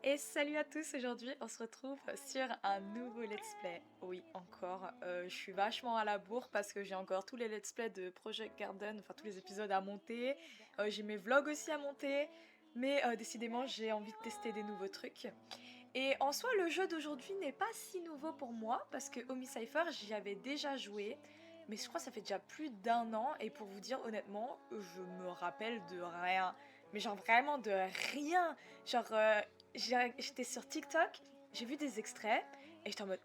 Et salut à tous, aujourd'hui on se retrouve sur un nouveau let's play. Oui, encore, je suis vachement à la bourre parce que j'ai encore tous les let's play de Project Garden, enfin tous les épisodes à monter. J'ai mes vlogs aussi à monter, mais décidément j'ai envie de tester des nouveaux trucs. Et en soi le jeu d'aujourd'hui n'est pas si nouveau pour moi parce que Homicipher j'y avais déjà joué. Mais je crois que ça fait déjà plus d'un an et pour vous dire honnêtement, je me rappelle de rien. Mais genre vraiment de rien. Genre j'étais sur TikTok, j'ai vu des extraits et j'étais en mode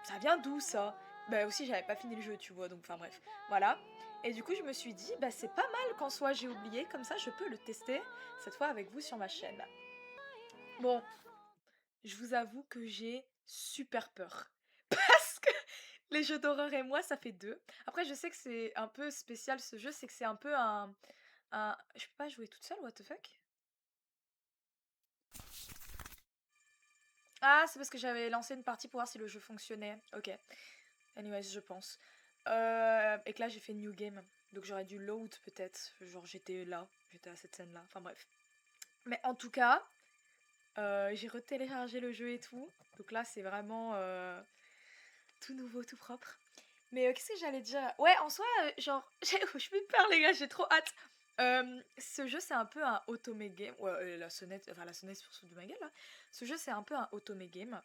ça vient d'où ça? Bah aussi j'avais pas fini le jeu tu vois donc enfin bref voilà. Et du coup je me suis dit bah c'est pas mal qu'en soit j'ai oublié comme ça je peux le tester cette fois avec vous sur ma chaîne. Bon, je vous avoue que j'ai super peur parce que les jeux d'horreur et moi ça fait deux. Après je sais que c'est un peu spécial ce jeu, c'est que c'est un peu un... Je peux pas jouer toute seule, what the fuck? Ah, c'est parce que j'avais lancé une partie pour voir si le jeu fonctionnait. Ok. Anyways, je pense. Et que là, j'ai fait New Game. Donc j'aurais dû load peut-être. Genre j'étais là. J'étais à cette scène-là. Enfin bref. Mais en tout cas, j'ai retéléchargé le jeu et tout. Donc là, c'est vraiment tout nouveau, tout propre. Mais qu'est-ce que j'allais dire? Ouais, en soi, genre, je suis peur les gars, j'ai trop hâte. Ce jeu, c'est un peu un automé game. Ouais, la sonnette, enfin la sonnette sur de ma gueule là. Ce jeu, c'est un peu un automé game,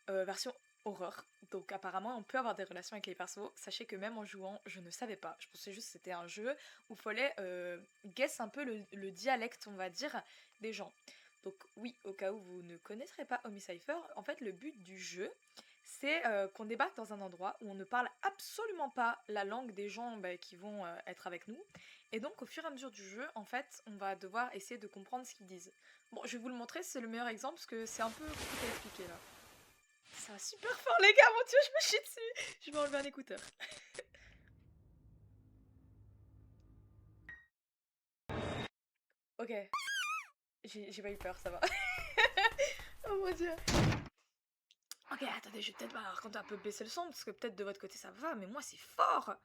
version horreur. Donc apparemment, on peut avoir des relations avec les persos. Sachez que même en jouant, je ne savais pas. Je pensais juste que c'était un jeu où il fallait guess un peu le dialecte, on va dire, des gens. Donc oui, au cas où vous ne connaîtrez pas Homicipher, en fait, le but du jeu, c'est qu'on débarque dans un endroit où on ne parle absolument pas la langue des gens qui vont être avec nous. Et donc, au fur et à mesure du jeu, en fait, on va devoir essayer de comprendre ce qu'ils disent. Bon, je vais vous le montrer, c'est le meilleur exemple parce que c'est un peu compliqué à expliquer là. Ça va super fort, les gars, mon dieu, je me chie dessus. Je vais enlever un écouteur. Ok, j'ai pas eu peur, ça va. Oh mon dieu. Ok, attendez, je vais peut-être par contre un peu baisser le son parce que peut-être de votre côté ça va, mais moi c'est fort.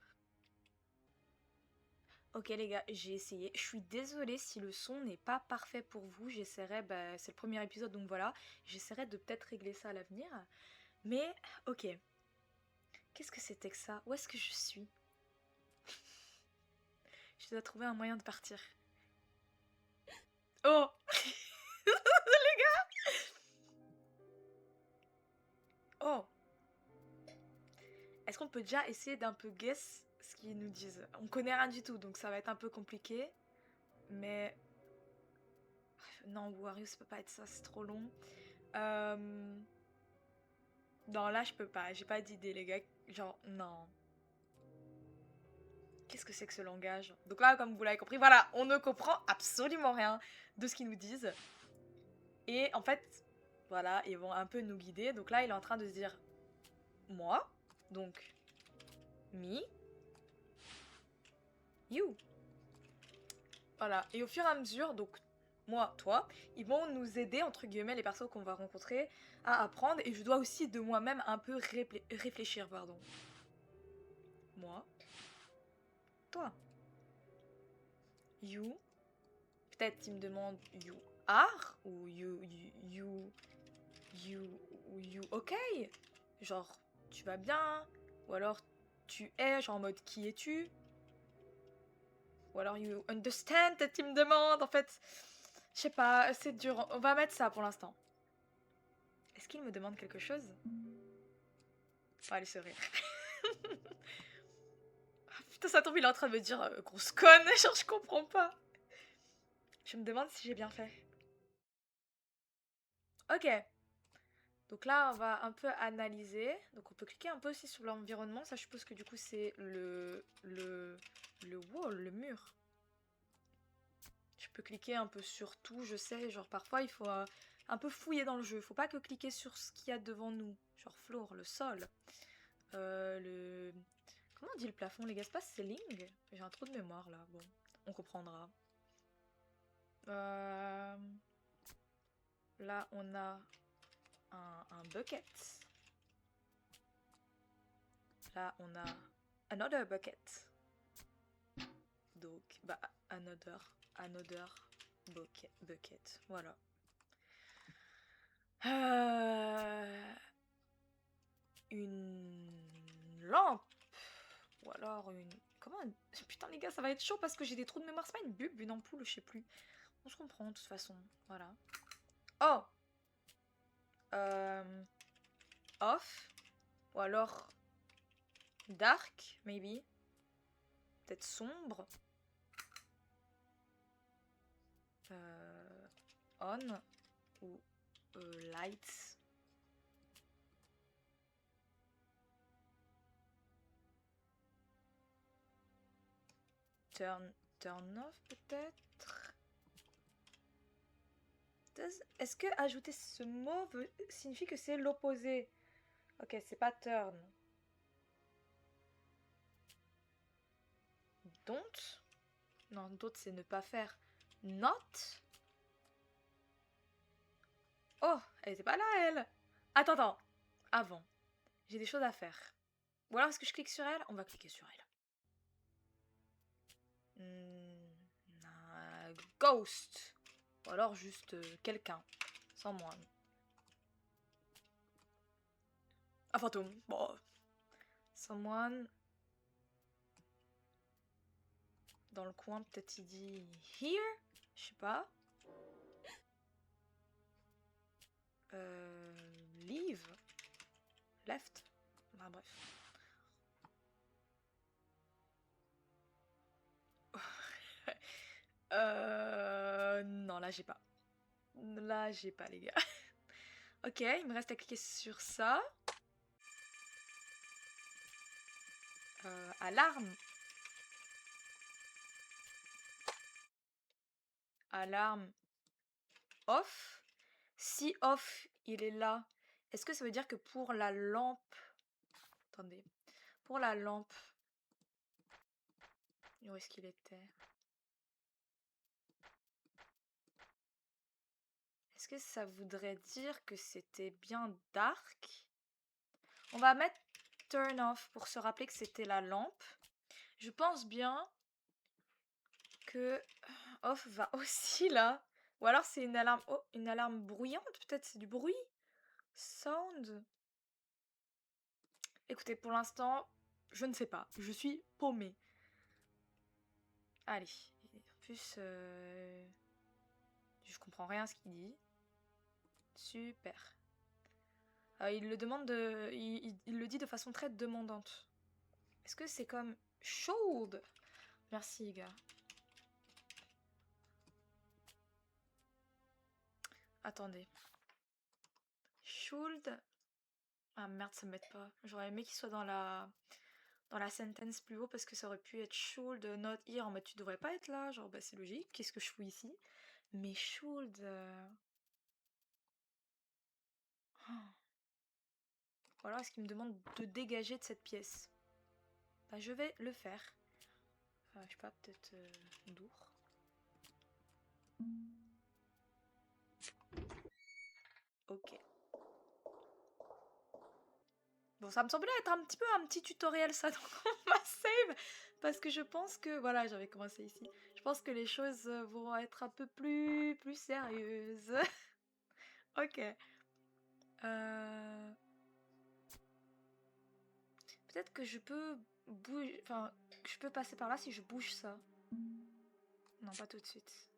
Ok les gars, j'ai essayé. Je suis désolée si le son n'est pas parfait pour vous. J'essaierai, bah, c'est le premier épisode donc voilà. J'essaierai de peut-être régler ça à l'avenir. Mais ok, qu'est-ce que c'était que ça? Où est-ce que je suis? Je dois trouver un moyen de partir. Oh. Les gars. Oh. Est-ce qu'on peut déjà essayer d'un peu guess ce qu'ils nous disent? On connaît rien du tout donc ça va être un peu compliqué. Mais... Non, Wario ça peut pas être ça, c'est trop long. Euh... Non, là, je peux pas. J'ai pas d'idée, les gars. Genre, non. Qu'est-ce que c'est que ce langage? Donc là, comme vous l'avez compris, voilà, on ne comprend absolument rien de ce qu'ils nous disent. Et en fait, voilà, ils vont un peu nous guider. Donc là, il est en train de se dire moi, donc me, you. Voilà. Et au fur et à mesure, donc moi, toi, ils vont nous aider, entre guillemets, les persos qu'on va rencontrer, à apprendre. Et je dois aussi de moi-même un peu réfléchir, pardon. Moi, toi. You. Peut-être il me demande you are ou you ok. Genre tu vas bien ou alors tu es genre en mode qui es-tu ou alors you understand peut-être il me demande en fait. Je sais pas, c'est dur. On va mettre ça pour l'instant. Est-ce qu'il me demande quelque chose? On va aller se rire. Putain ça tombe il est en train de me dire grosse conne genre je comprends pas. Je me demande si j'ai bien fait. Ok. Donc là, on va un peu analyser. Donc on peut cliquer un peu aussi sur l'environnement. Ça, je suppose que du coup, c'est le wall, le mur. Je peux cliquer un peu sur tout, je sais. Genre parfois, il faut un peu fouiller dans le jeu. Faut pas que cliquer sur ce qu'il y a devant nous. Genre floor, le sol. Le... Comment on dit le plafond, les gars? C'est pas ceiling? J'ai un trou de mémoire là. Bon, on comprendra. Euh, Là, on a un bucket. Là, on a another bucket. Donc, bah, another bucket. Voilà. Une lampe. Ou alors une... Comment... Putain les gars, ça va être chaud parce que j'ai des trous de mémoire. C'est pas une bulbe, une ampoule, je sais plus. On se comprend de toute façon. Voilà. Oh Off. Ou alors... Dark, maybe. Peut-être sombre. On. Ou lights. Turn off peut-être. Est-ce que ajouter ce mot signifie que c'est l'opposé? Ok, c'est pas turn. Don't? Non, don't c'est ne pas faire. Not? Oh, elle était pas là elle. Attends. Avant. J'ai des choses à faire. Ou alors est-ce que je clique sur elle? On va cliquer sur elle. Ghost. Ou alors juste quelqu'un. Sans moi. Un fantôme. Bon. Someone. Dans le coin, peut-être il dit here. Je sais pas. Leave. Left. Ah, bref. Non, là j'ai pas. Là j'ai pas les gars. Ok, il me reste à cliquer sur ça. Alarme. Alarme. Off. Si off, il est là, est-ce que ça veut dire que pour la lampe... Attendez. Pour la lampe... Où est-ce qu'il était? Est-ce que ça voudrait dire que c'était bien dark? On va mettre turn off pour se rappeler que c'était la lampe. Je pense bien que off va aussi là. Ou alors c'est une alarme... Oh, une alarme bruyante, peut-être c'est du bruit. Sound. Écoutez, pour l'instant, je ne sais pas. Je suis paumée. Allez. En plus, je comprends rien à ce qu'il dit. Super. Il le demande de... Il le dit de façon très demandante. Est-ce que c'est comme should? Merci, gars. Attendez. Should... Ah merde, ça m'aide pas. J'aurais aimé qu'il soit dans la sentence plus haut parce que ça aurait pu être should not here en mode tu devrais pas être là. Genre, bah c'est logique. Qu'est-ce que je fous ici? Mais should... Oh. Ou alors est-ce qu'il me demande de dégager de cette pièce? Bah je vais le faire. Je sais pas, peut-être lourd. Ok. Bon, ça me semblait être un petit peu un petit tutoriel ça, donc on va save. Parce que je pense que... Voilà, j'avais commencé ici. Je pense que les choses vont être un peu plus sérieuses. Ok. Peut-être que je peux bouger... Enfin, je peux passer par là si je bouge ça. Non, pas tout de suite.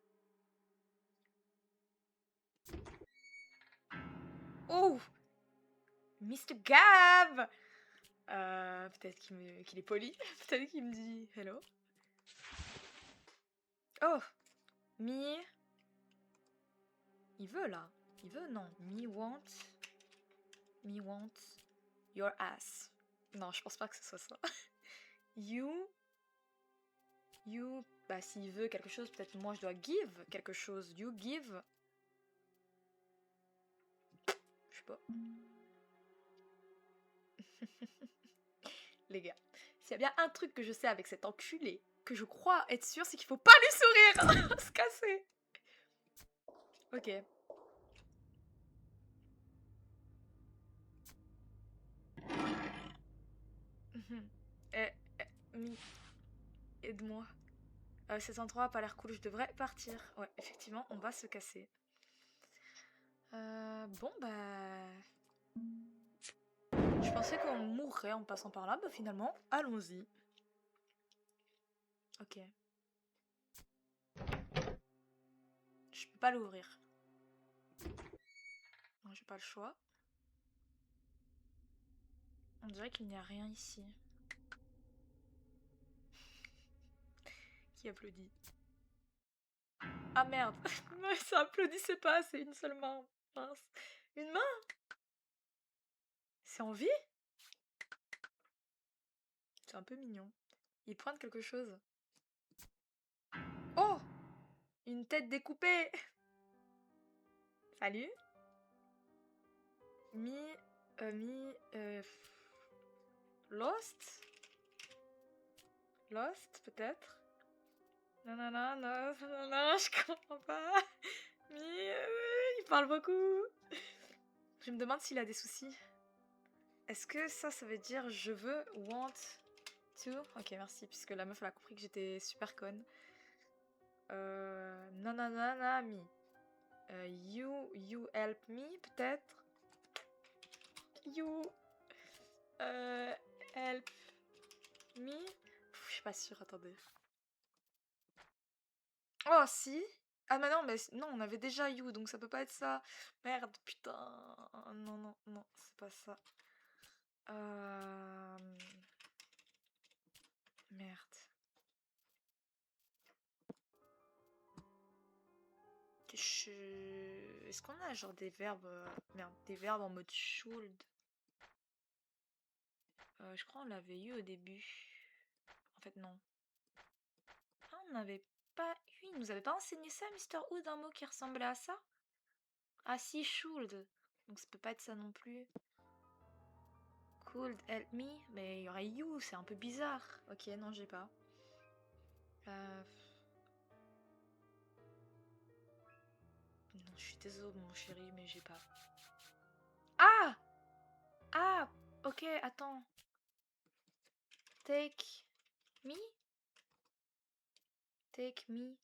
Oh! Mr. Gab! Peut-être qu'il est poli. Peut-être qu'il me dit hello. Oh! Me... Il veut là. Il veut, non. Me want your ass. Non, je pense pas que ce soit ça. You... Bah s'il veut quelque chose, peut-être moi je dois give quelque chose. You give... Je sais pas. Les gars, s'il y a bien un truc que je sais avec cet enculé, que je crois être sûr, c'est qu'il faut pas lui sourire. Se casser. Ok. Aide-moi. Cet endroit a pas l'air cool, je devrais partir. Ouais, effectivement, on va se casser. Bon, bah... Je pensais qu'on mourrait en passant par là, bah finalement, allons-y. Ok. Je peux pas l'ouvrir. Non, j'ai pas le choix. On dirait qu'il n'y a rien ici. Qui applaudit? Ah merde. Ça applaudissait pas, c'est une seule main. Mince. Une main? C'est en vie? C'est un peu mignon. Il pointe quelque chose. Oh! Une tête découpée! Salut? Lost? Lost, peut-être? Non, non, non, non, non, non, je comprends pas. Il parle beaucoup. Je me demande s'il a des soucis. Est-ce que ça veut dire je veux, want to? Ok, merci, puisque la meuf elle a compris que j'étais super conne. Non, non, non, non, me. You help me, peut-être? You help me? Je suis pas sûre, attendez. Oh, si! Ah, mais non, non, on avait déjà You, donc ça peut pas être ça. Merde, putain. Non, non, non, c'est pas ça. Merde. Est-ce qu'on a genre des verbes... Merde, des verbes en mode should? Je crois qu'on l'avait eu au début. En fait, non. Ah, on n'avait pas eu... Il nous avait pas enseigné ça, Mister Hood, un mot qui ressemblait à ça? Ah si, should. Donc ça peut pas être ça non plus. Could help me? Mais il y aurait you, c'est un peu bizarre. Ok, non, j'ai pas. Non, je suis désolée, mon chéri, mais j'ai pas. Ah! Ah! Ok, attends. Take me? Take me.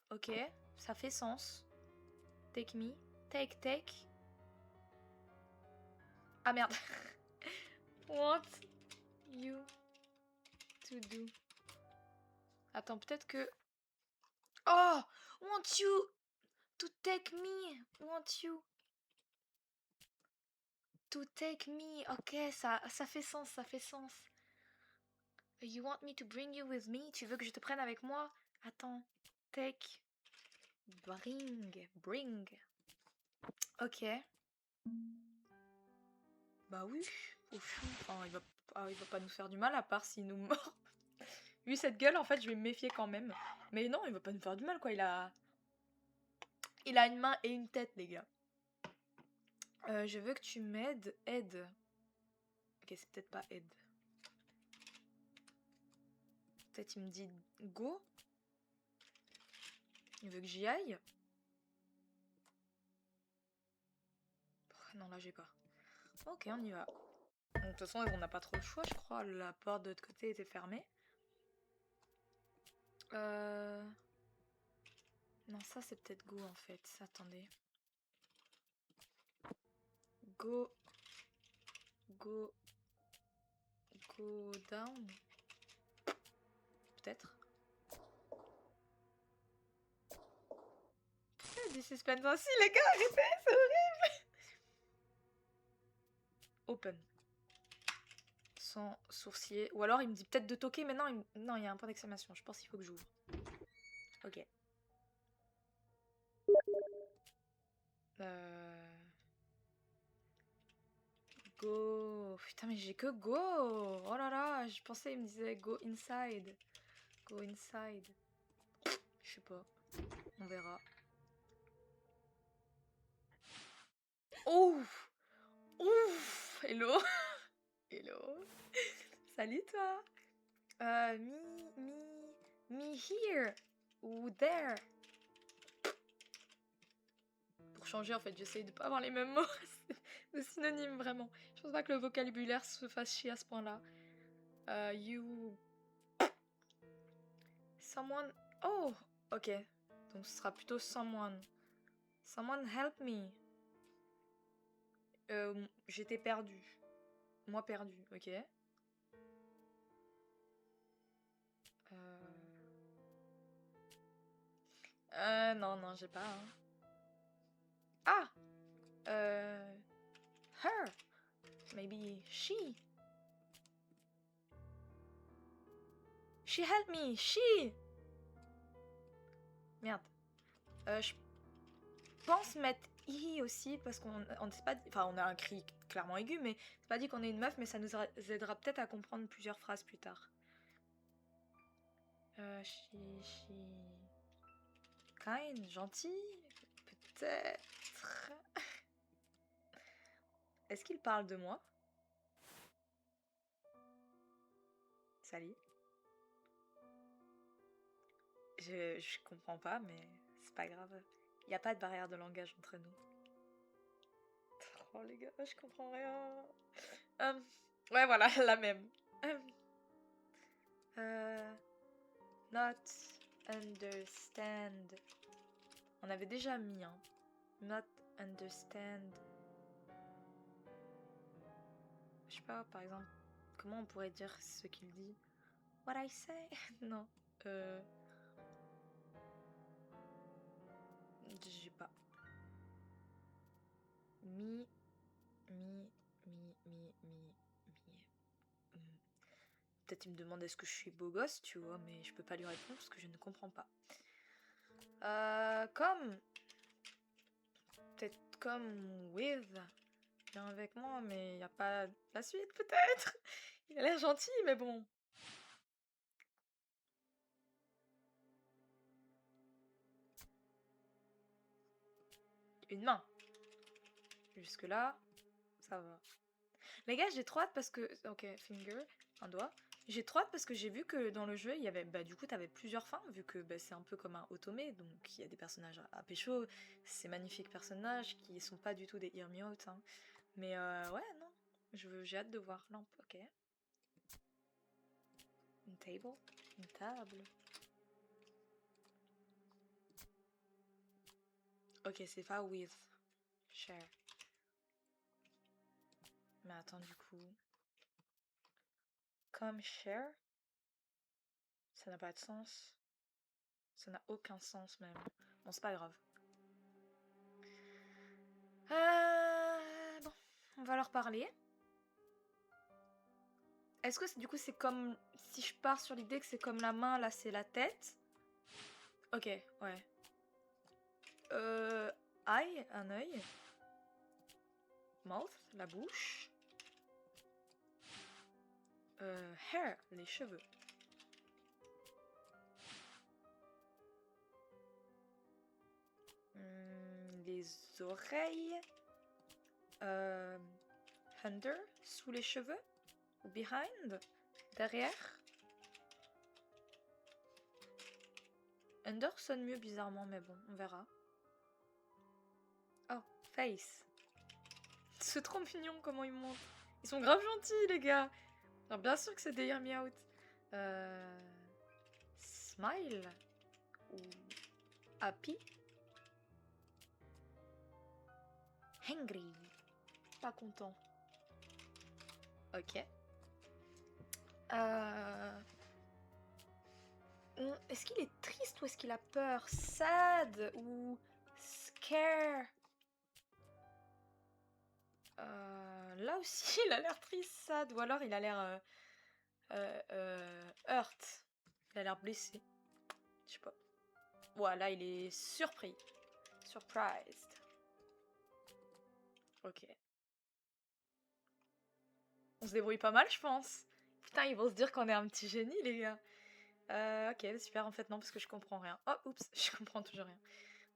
Ok, ça fait sens. Take me. Take. Ah merde. Want you to do. Attends, peut-être que... Oh! Want you to take me. Want you to take me. Ok, ça fait sens, ça fait sens. You want me to bring you with me? Tu veux que je te prenne avec moi? Attends. Take. Bring. Ok. Bah oui. Au fond. Enfin, il va pas nous faire du mal à part s'il nous mord. Vu cette gueule, en fait, je vais me méfier quand même. Mais non, il va pas nous faire du mal, quoi. Il a une main et une tête, les gars. Je veux que tu m'aides. Aide. Ok, c'est peut-être pas aide. Peut-être il me dit go. Il veut que j'y aille. Oh, non, là, j'ai pas. Ok, on y va. De toute façon, on n'a pas trop le choix, je crois. La porte de l'autre côté était fermée. Non, ça, c'est peut-être go, en fait. Attendez. Go down. Peut-être. Pourquoi il y a du suspense ainsi, les gars? Arrêtez, c'est horrible. Open. Sans sourcier. Ou alors il me dit peut-être de toquer, mais non, non, il y a un point d'exclamation. Je pense qu'il faut que j'ouvre. Ok. Go. Putain, mais j'ai que go. Oh là là, je pensais il me disait go inside. Go inside. Je sais pas. On verra. Ouf. Ouf. Hello. Hello. Salut toi. Me here. Ou there. Pour changer, en fait, j'essaye de pas avoir les mêmes mots. de synonymes, vraiment. Je pense pas que le vocabulaire se fasse chier à ce point-là. You... Someone... Oh! Ok. Donc ce sera plutôt someone. Someone help me. J'étais perdue. Moi perdue, ok. Non, non, j'ai pas. Hein. Ah! Her. Maybe she. She helped me. She. Merde. Je pense mettre I aussi parce on sait pas. Enfin, on a un cri clairement aigu, mais c'est pas dit qu'on est une meuf, mais ça nous aidera peut-être à comprendre plusieurs phrases plus tard. She. Kind, gentil. Peut-être. Est-ce qu'il parle de moi? Salut. Je comprends pas, mais c'est pas grave. Y a pas de barrière de langage entre nous. Oh les gars, je comprends rien. Ouais, voilà, la même. Not understand. On avait déjà mis, hein. Not understand. Je sais pas, par exemple, comment on pourrait dire ce qu'il dit? What I say? Non. J'ai pas. Mi. Peut-être il me demande est-ce que je suis beau gosse, tu vois, mais je peux pas lui répondre parce que je ne comprends pas. Comme. Peut-être comme with. Viens avec moi, mais y a pas la suite peut-être. Il a l'air gentil, mais bon. Une main. Jusque là, ça va. Les gars, j'ai trop hâte parce que... Ok, finger, un doigt. J'ai trop hâte parce que j'ai vu que dans le jeu, il y avait... Bah du coup, t'avais plusieurs fins, vu que bah, c'est un peu comme un automé, donc il y a des personnages à pécho, ces magnifiques personnages qui sont pas du tout des hear me out, hein. Mais ouais, non. J'ai hâte de voir. Lampe, ok. Une table. Une table. Ok, c'est pas with. Share. Mais attends, du coup... Comme share, ça n'a pas de sens. Ça n'a aucun sens même. Bon, c'est pas grave. Bon, on va leur parler. Est-ce que du coup c'est comme... Si je pars sur l'idée que c'est comme la main, là c'est la tête. Ok, ouais. Eye, un œil. Mouth, la bouche. Hair, les cheveux. Les oreilles. Under, sous les cheveux. Ou behind, derrière. Under sonne mieux bizarrement, mais bon, on verra. Oh, face. C'est trop mignon comment ils montent. Ils sont grave gentils, les gars. Alors, bien sûr que c'est des Hear Me Out. Smile. Ou happy. Hungry. Pas content. Ok. Est-ce qu'il est triste ou est-ce qu'il a peur? Sad ou scare? Là aussi, il a l'air triste, sad. Ou alors il a l'air hurt. Il a l'air blessé. Je sais pas. Voilà, il est surpris. Surprised. Ok. On se débrouille pas mal, je pense. Putain, ils vont se dire qu'on est un petit génie, les gars. Ok, super. En fait, non, parce que je comprends rien. Oh, oups, je comprends toujours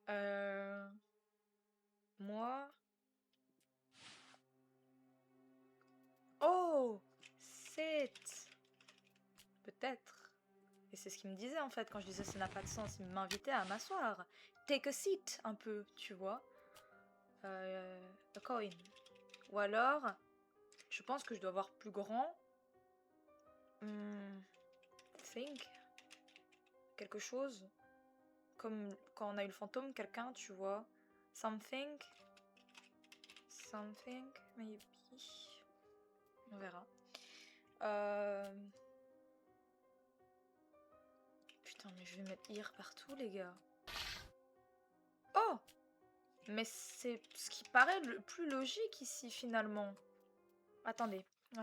rien. Moi... Oh! Sit! Peut-être. Et c'est ce qu'il me disait, en fait, quand je disais ça n'a pas de sens. Il m'invitait à m'asseoir. Take a seat, un peu, tu vois. A coin. Ou alors, je pense que je dois voir plus grand. Think. Quelque chose. Comme quand on a eu le fantôme, quelqu'un, tu vois. Something. something, maybe. On verra. Putain, mais je vais mettre here partout, les gars. Oh! Mais c'est ce qui paraît le plus logique ici, finalement. Attendez. Où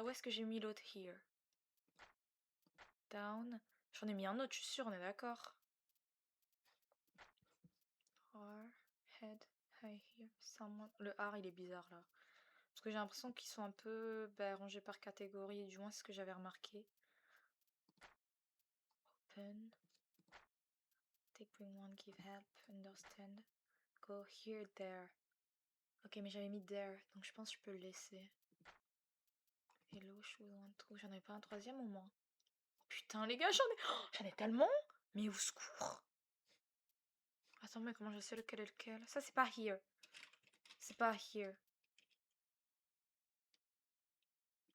est-ce que j'ai mis l'autre here? Down. J'en ai mis un autre, je suis sûre, on est d'accord. Head, high here, someone. Le R, il est bizarre là. Parce que j'ai l'impression qu'ils sont un peu rangés par catégorie, du moins c'est ce que j'avais remarqué. Open. Take, bring one, give help, understand. Go here, there. Ok, mais j'avais mis there, donc je pense que je peux le laisser. Hello, should one, two. J'en avais pas un troisième au moins. Putain, les gars, j'en ai tellement. Mais au secours. Attends, mais comment je sais lequel est lequel? Ça, c'est pas here. C'est pas here.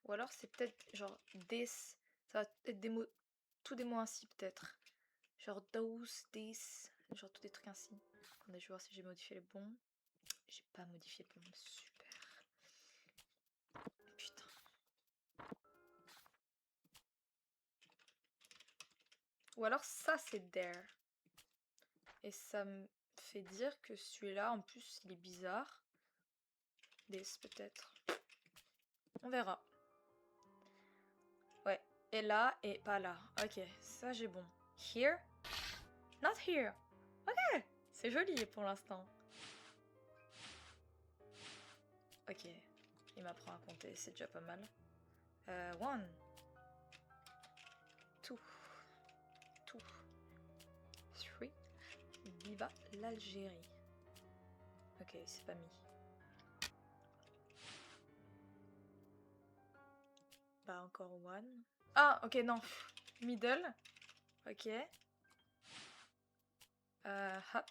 Ou alors, c'est peut-être genre this. Ça va être des mots. Tous des mots ainsi, peut-être. Genre those, this. Genre tous des trucs ainsi. Attendez, je vais voir si j'ai modifié les bons. J'ai pas modifié le bon. Super. Putain. Ou alors, ça, c'est there. Et ça me fait dire que celui-là, en plus, il est bizarre. This, peut-être. On verra. Ouais. Et là, et pas là. Ok, ça, j'ai bon. Here? Not here. Ok, c'est joli pour l'instant. Ok, il m'apprend à compter, c'est déjà pas mal. One. Two. Three. Viva l'Algérie. Ok, c'est pas mis. Bah, encore one. Ah, ok, non. Middle. Ok. Hop.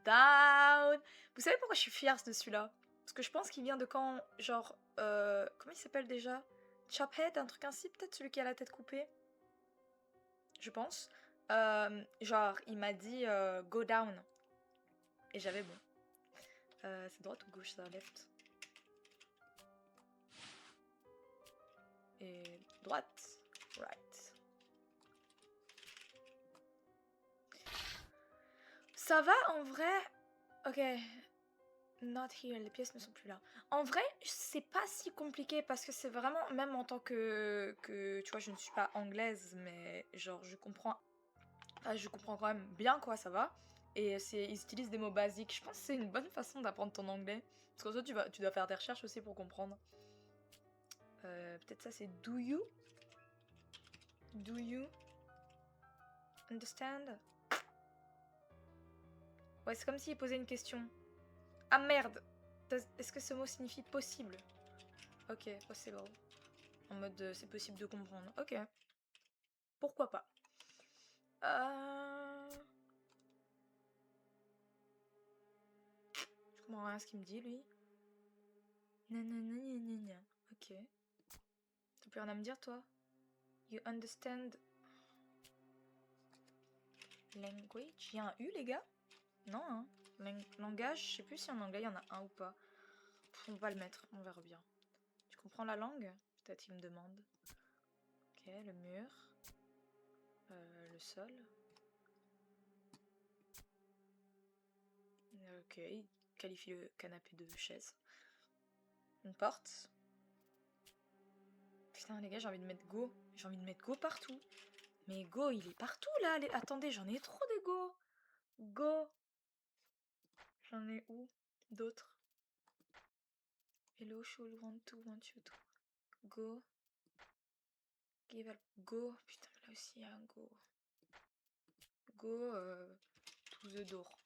Down. Vous savez pourquoi je suis fière de celui-là? Parce que je pense qu'il vient de quand, genre, comment il s'appelle déjà? Chophead, un truc ainsi, peut-être celui qui a la tête coupée? Je pense. Genre, il m'a dit go down. Et j'avais bon. C'est droite ou gauche ça? Left. Et droite. Right. Ça va en vrai? Ok. Not here, les pièces ne sont plus là. En vrai, c'est pas si compliqué parce que c'est vraiment, même en tant que tu vois, je ne suis pas anglaise, mais genre je comprends quand même bien quoi, ça va. Et ils utilisent des mots basiques. Je pense que c'est une bonne façon d'apprendre ton anglais. Parce qu'en soit tu dois faire des recherches aussi pour comprendre. Peut-être ça c'est do you? Do you understand? Ouais, c'est comme s'il posait une question. Ah merde! Est-ce que ce mot signifie possible? Ok, possible. En mode c'est possible de comprendre. Ok. Pourquoi pas? Je comprends rien à ce qu'il me dit lui. Nanana. Ok. T'as plus rien à me dire toi? You understand language? Il y a un U les gars? Non hein. Langage, je sais plus si en anglais il y en a un ou pas. On va le mettre, on verra bien. Tu comprends la langue? Peut-être il me demande. Ok, le mur. Le sol. Ok, il qualifie le canapé de chaise. Une porte. Putain les gars, j'ai envie de mettre go. J'ai envie de mettre go partout. Mais go, il est partout là. Attendez, j'en ai trop des go. Go. J'en ai où d'autres? Hello, should want you to. Go. Give up. Go. Putain, là aussi il y a un go. Go to the door.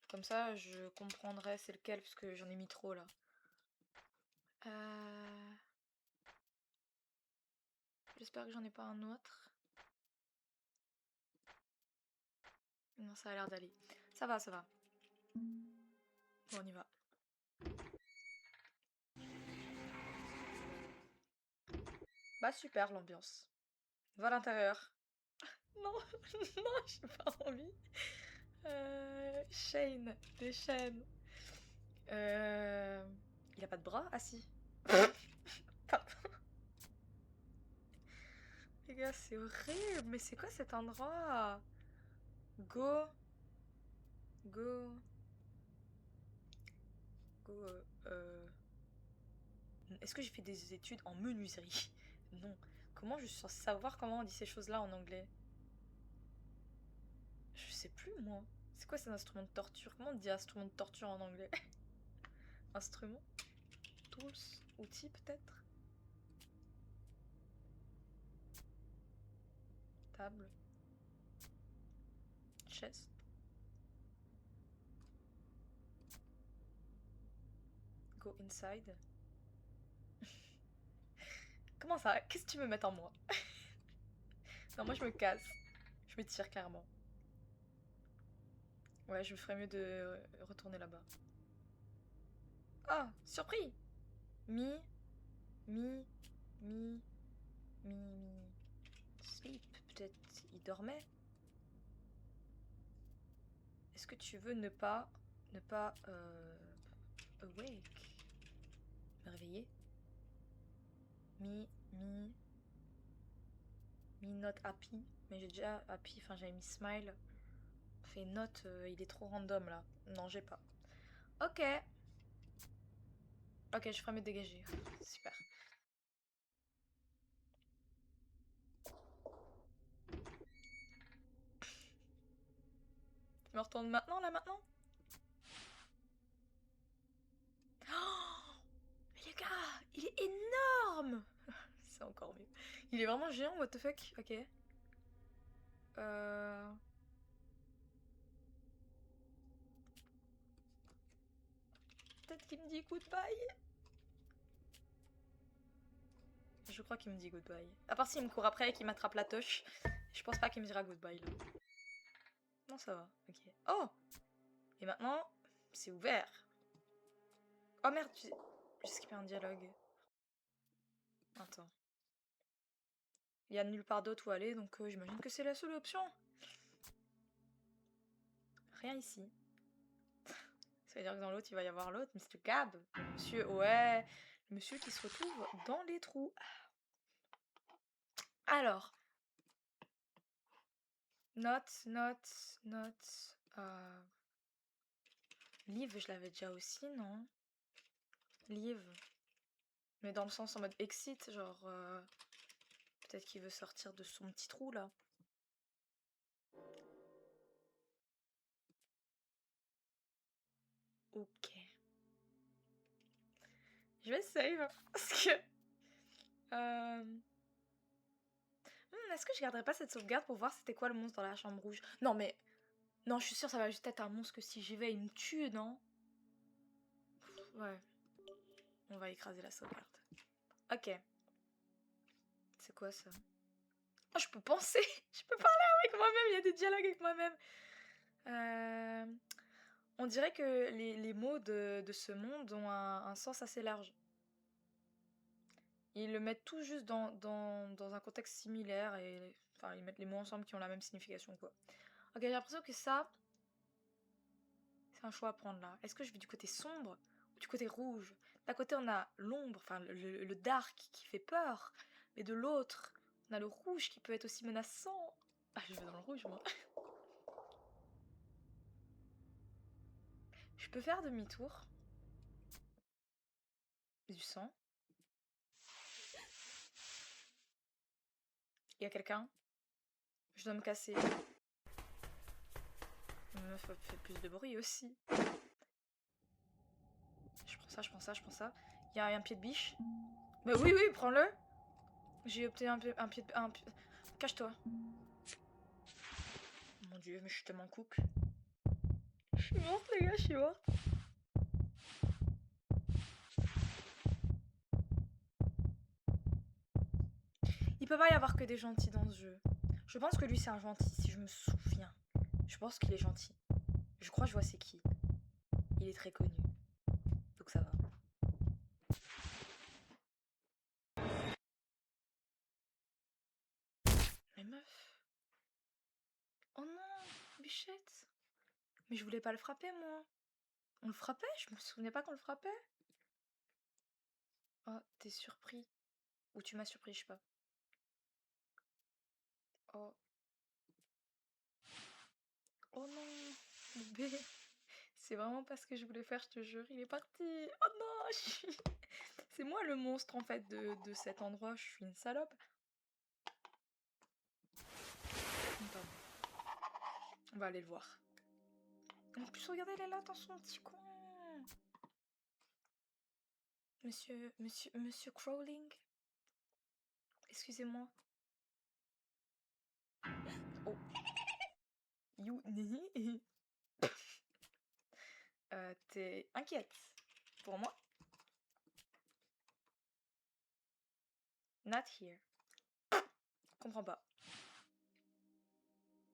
Comme ça, je comprendrai c'est lequel parce que j'en ai mis trop là. J'espère que j'en ai pas un autre. Non, ça a l'air d'aller. Ça va, ça va. Bon, on y va. Bah super l'ambiance. Va à l'intérieur. Non, non, j'ai pas envie. chains, des chaînes. Il a pas de bras? Ah si. Pardon. Les gars, c'est horrible. Mais c'est quoi cet endroit? Go. Go. Go. Est-ce que j'ai fait des études en menuiserie? Non. Comment je suis censée savoir comment on dit ces choses-là en anglais? Je sais plus, moi. C'est quoi ces instruments de torture? Comment on dit instrument de torture en anglais? Instrument? Tools? Outils, peut-être? Table? Chest? Go inside? Comment ça? Qu'est-ce que tu veux mettre en moi? Non, moi je me casse. Je me tire clairement. Ouais, je ferais mieux de retourner là-bas. Ah, surpris! Mi, mi, mi, mi. Sleep, peut-être il dormait? Est-ce que tu veux ne pas awake? Me réveiller? Me not happy. Mais j'ai déjà happy, enfin j'avais mis smile. Fait note, il est trop random là. Non, j'ai pas. Ok. Ok, je ferai me dégager. Super. Tu me retournes maintenant, là, maintenant? Oh, mais les gars, il est énorme! C'est encore mieux. Il est vraiment géant, what the fuck? Ok. Peut-être qu'il me dit goodbye. Je crois qu'il me dit goodbye. À part s'il me court après et qu'il m'attrape la touche. Je pense pas qu'il me dira goodbye là. Non, ça va. Ok. Oh! Et maintenant, c'est ouvert. Oh merde, j'ai skippé un dialogue. Attends. Il y a nulle part d'autre où aller, donc j'imagine que c'est la seule option. Rien ici. Ça veut dire que dans l'autre, il va y avoir l'autre. Mr. Gab. Monsieur, ouais. Le monsieur qui se retrouve dans les trous. Alors. Note. Live, je l'avais déjà aussi, non? Live. Mais dans le sens en mode exit, genre... peut-être qu'il veut sortir de son petit trou, là. Ok. Je vais save. Parce que... est-ce que je garderais pas cette sauvegarde pour voir c'était quoi le monstre dans la chambre rouge? Non, mais... Non, je suis sûre ça va juste être un monstre que si j'y vais, il me tue, non? Ouais. On va écraser la sauvegarde. Ok. C'est quoi ça? Oh, je peux penser! Je peux parler avec moi-même, il y a des dialogues avec moi-même. On dirait que les mots de ce monde ont un sens assez large. Ils le mettent tout juste dans un contexte similaire et... Enfin, ils mettent les mots ensemble qui ont la même signification, quoi. Ok, j'ai l'impression que ça... C'est un choix à prendre, là. Est-ce que je vais du côté sombre ou du côté rouge? D'un côté, on a l'ombre, enfin, le dark qui fait peur. Mais de l'autre, on a le rouge qui peut être aussi menaçant. Ah, je vais dans le rouge, moi. Je peux faire demi-tour. Du sang. Il y a quelqu'un. Je dois me casser. La meuf fait plus de bruit aussi. Je prends ça. Il y a un pied de biche. Mais oui, prends-le. J'ai opté un pied de... Cache-toi. Mon dieu, mais je suis tellement cook. Je suis morte, les gars, je suis morte. Il peut pas y avoir que des gentils dans ce jeu. Je pense que lui, c'est un gentil, si je me souviens. Je pense qu'il est gentil. Je crois que je vois c'est qui. Il est très connu. Donc ça va. Mais meuf. Oh non, bichette. Mais je voulais pas le frapper, moi. On le frappait? Je me souvenais pas qu'on le frappait. Oh, t'es surpris. Ou tu m'as surpris, je sais pas. Oh. Oh non, bébé. C'est vraiment pas ce que je voulais faire, je te jure. Il est parti. Oh non, c'est moi le monstre en fait de cet endroit. Je suis une salope. Pardon. On va aller le voir. En plus, regardez, elle est là dans son petit coin. Monsieur Crowling. Excusez-moi. Oh. You. T'es inquiète pour moi? Not here. Comprends pas.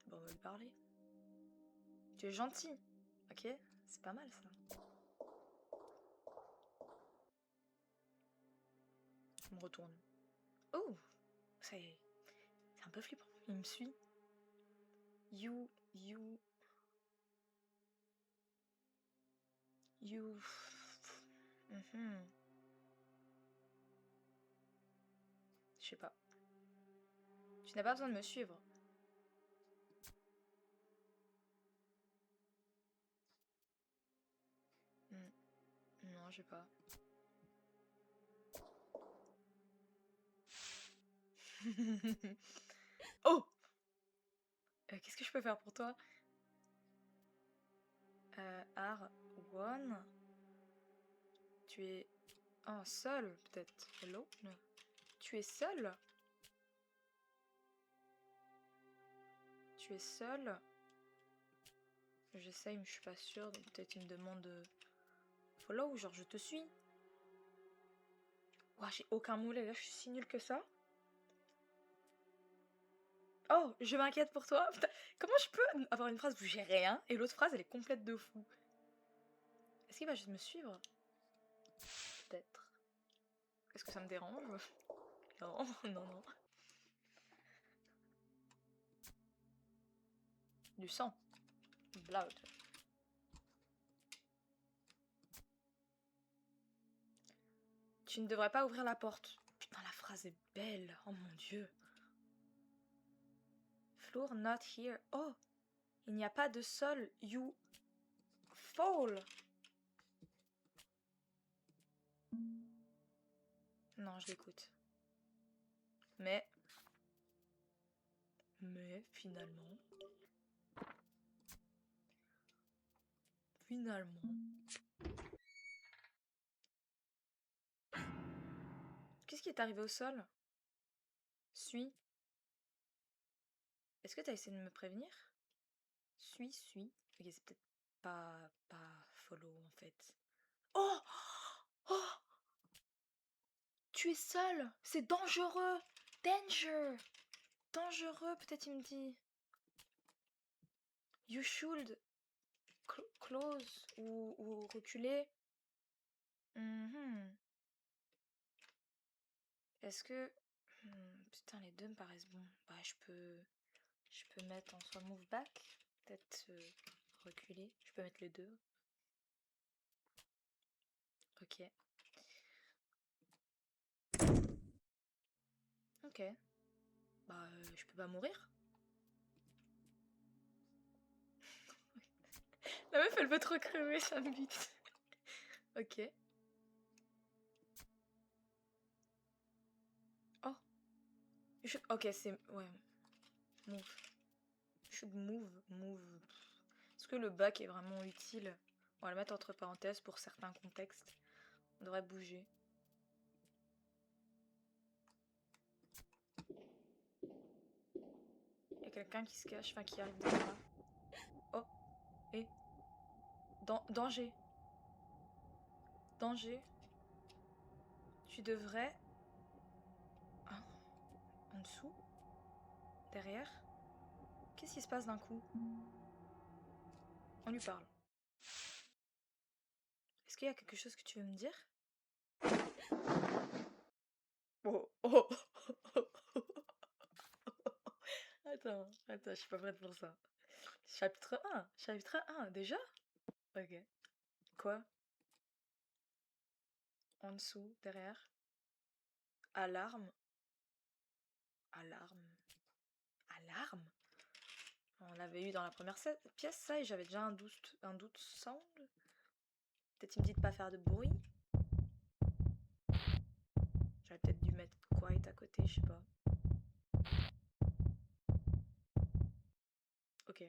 Bon, on va lui parler. Tu es gentil, ok? C'est pas mal ça. Je me retourne. Oh, c'est un peu flippant. Il me suit. You. Mhm. Je sais pas. Tu n'as pas besoin de me suivre. Non, je sais pas. Oh! Qu'est-ce que je peux faire pour toi? R1. Tu es... Oh, seul, peut-être. Hello? Tu es seul? Tu es seul? J'essaye, mais je suis pas sûre. Donc peut-être il me demande de follow, genre je te suis. Ouah, j'ai aucun mot là, je suis si nulle que ça. Oh, je m'inquiète pour toi. Putain, comment je peux avoir une phrase où j'ai rien et l'autre phrase elle est complète de fou? Est-ce qu'il va juste me suivre? Peut-être. Est-ce que ça me dérange? Non, non. Du sang. Blood. Tu ne devrais pas ouvrir la porte. Putain, la phrase est belle. Oh mon dieu. Floor not here. Oh, il n'y a pas de sol. You fall. Non, je l'écoute. Mais finalement... Qu'est-ce qui est arrivé au sol? Suis. Est-ce que t'as essayé de me prévenir? Suis. Ok, c'est peut-être pas follow en fait. Oh! Oh! Tu es seul! C'est dangereux! Danger! Dangereux, peut-être il me dit. You should close ou reculer. Est-ce que... putain, les deux me paraissent bons. Bah, je peux mettre en soit move back. Peut-être reculer. Je peux mettre les deux. Ok. Ok. Bah, je peux pas mourir. La meuf, elle veut trop crever, ça me bute. Ok. Oh. Ok, c'est... Ouais. Move. Should move. Est-ce que le back est vraiment utile? On va le mettre entre parenthèses pour certains contextes. On devrait bouger. Il y a quelqu'un qui se cache, enfin qui arrive de là. Oh. Et... Danger. Tu devrais... Ah. En dessous? Derrière? Qu'est-ce qui se passe d'un coup? On lui parle. Est-ce qu'il y a quelque chose que tu veux me dire? Oh. Attends, je suis pas prête pour ça. Chapitre 1. Chapitre 1, déjà? Ok. Quoi? En dessous, derrière. Alarme. Alarme. Alarme? On l'avait eu dans la première pièce, ça, et j'avais déjà un doute sound. Peut-être il me dit de pas faire de bruit. J'aurais peut-être dû mettre quiet à côté, je sais pas. Ok.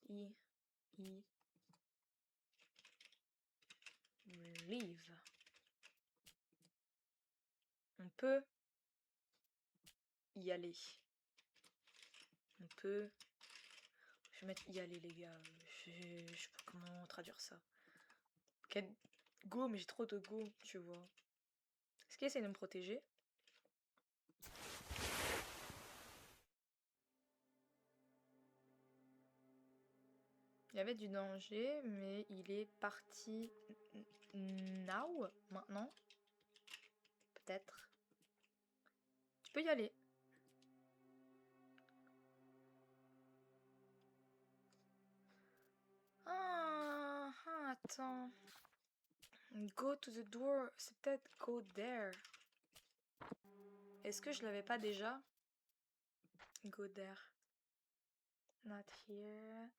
I. Leave. On peut y aller. On peut... Je vais mettre y aller, les gars. Je sais pas comment traduire ça. Ok, go, mais j'ai trop de go, tu vois. Est-ce qu'il essaie de me protéger? Il y avait du danger, mais il est parti now, maintenant. Peut-être. Tu peux y aller. Attends. Go to the door, c'est peut-être go there. Est-ce que je l'avais pas déjà? Go there. Not here.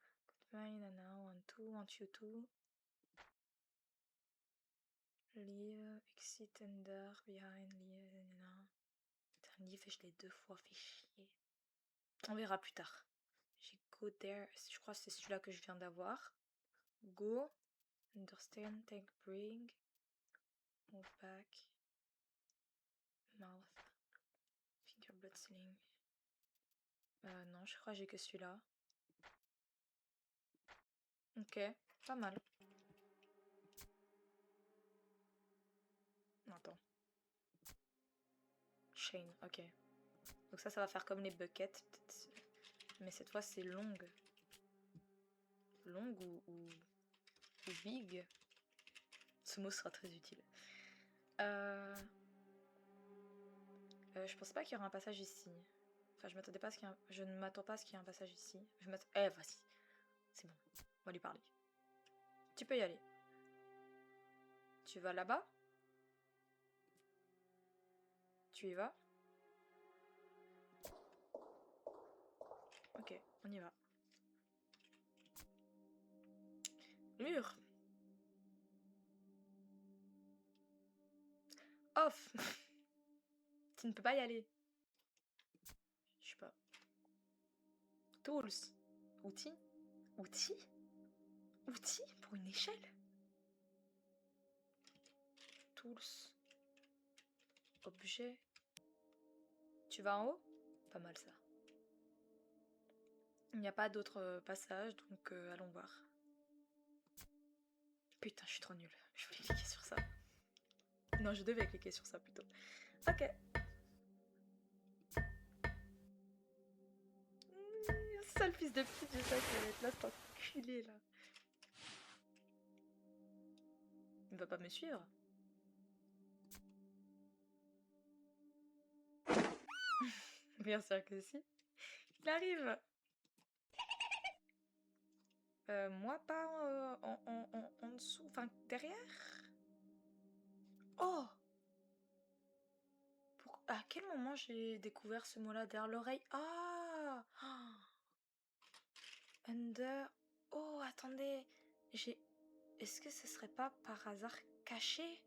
Mine now, 1, 2, 1, 2, 2. Leave, exit, ender, behind, leave, là. Putain, leave, je l'ai 2 fois, fait chier. On verra plus tard. J'ai go there, je crois que c'est celui-là que je viens d'avoir. Go, understand, take, bring, move back, mouth, finger, blood ceiling. Non, je crois que j'ai que celui-là. Ok, pas mal. Attends. Chain, ok. Donc ça va faire comme les buckets, peut-être. Mais cette fois, c'est longue. Longue ou big. Ce mot sera très utile. Je pensais pas qu'il y aurait un passage ici. Enfin, je m'attendais pas à ce qu'il y ait je ne m'attends pas à ce qu'il y ait un passage ici. Vas-y. C'est bon. On va lui parler. Tu peux y aller. Tu vas là-bas? Tu y vas? Ok, on y va. Mur. Off. Tu ne peux pas y aller. Je sais pas. Tools. Outils. Outils? Outils pour une échelle? Tools. Objet. Tu vas en haut? Pas mal ça. Il n'y a pas d'autre passage, donc allons voir. Putain, je suis trop nulle. Je voulais cliquer sur ça. Non, je devais cliquer sur ça plutôt. Ok. Sale fils de pute, je sais qu'il va être là, cet enculé là. Il va pas me suivre. Bien sûr que si. Il arrive. Moi pas en dessous, enfin derrière. Oh! À quel moment j'ai découvert ce mot-là derrière l'oreille? Ah! Under. Oh, attendez. Est-ce que ce serait pas par hasard caché?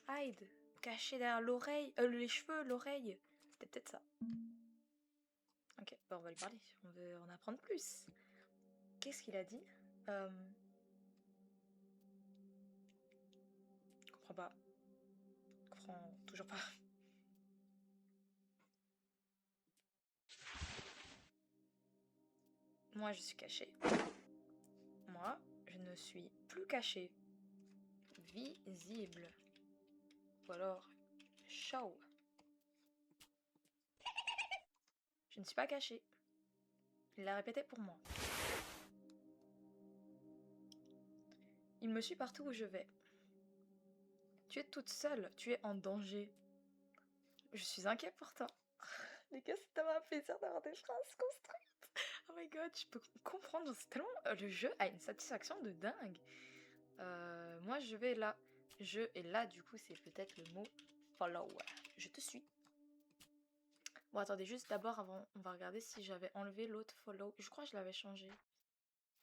Hide. Caché derrière l'oreille. Les cheveux, l'oreille. C'était peut-être ça. Ok, bah on va lui parler. On veut en apprendre plus. Qu'est-ce qu'il a dit? Je comprends pas. Je comprends toujours pas. Moi, je suis cachée. Moi, je ne suis plus cachée. Visible. Ou alors, show. Je ne suis pas cachée. Il l'a répété pour moi. Il me suit partout où je vais. Tu es toute seule, tu es en danger. Je suis inquiet pour toi. Les gars, c'est tellement un plaisir d'avoir des phrases construites. Oh my god, je peux comprendre, c'est tellement... le jeu a une satisfaction de dingue. Moi, je vais là. Et là, du coup, c'est peut-être le mot follow. Je te suis. Bon, attendez, juste d'abord, avant, on va regarder si j'avais enlevé l'autre follow. Je crois que je l'avais changé.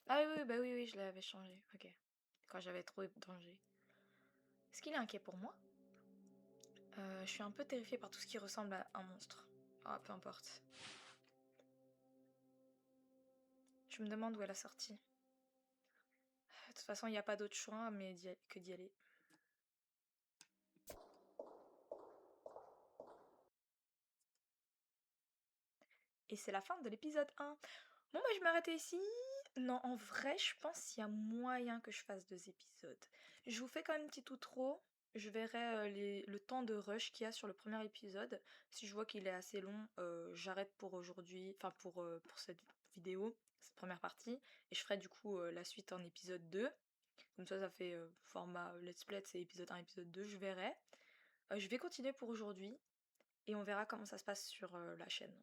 Ah oui, oui, bah oui, oui, je l'avais changé. Ok. Quand j'avais trouvé danger. Est-ce qu'il est inquiet pour moi? Je suis un peu terrifiée par tout ce qui ressemble à un monstre. Ah, peu importe. Je me demande où est la sortie. De toute façon, il n'y a pas d'autre choix mais que d'y aller. Et c'est la fin de l'épisode 1. Bon, bah, je vais m'arrêter ici. Non, en vrai, je pense qu'il y a moyen que je fasse 2 épisodes. Je vous fais quand même une petite outro. Je verrai le temps de rush qu'il y a sur le premier épisode. Si je vois qu'il est assez long, j'arrête pour aujourd'hui, enfin pour cette vidéo, cette première partie. Et je ferai du coup la suite en épisode 2. Comme ça fait format let's play, c'est épisode 1, épisode 2, je verrai. Je vais continuer pour aujourd'hui et on verra comment ça se passe sur la chaîne.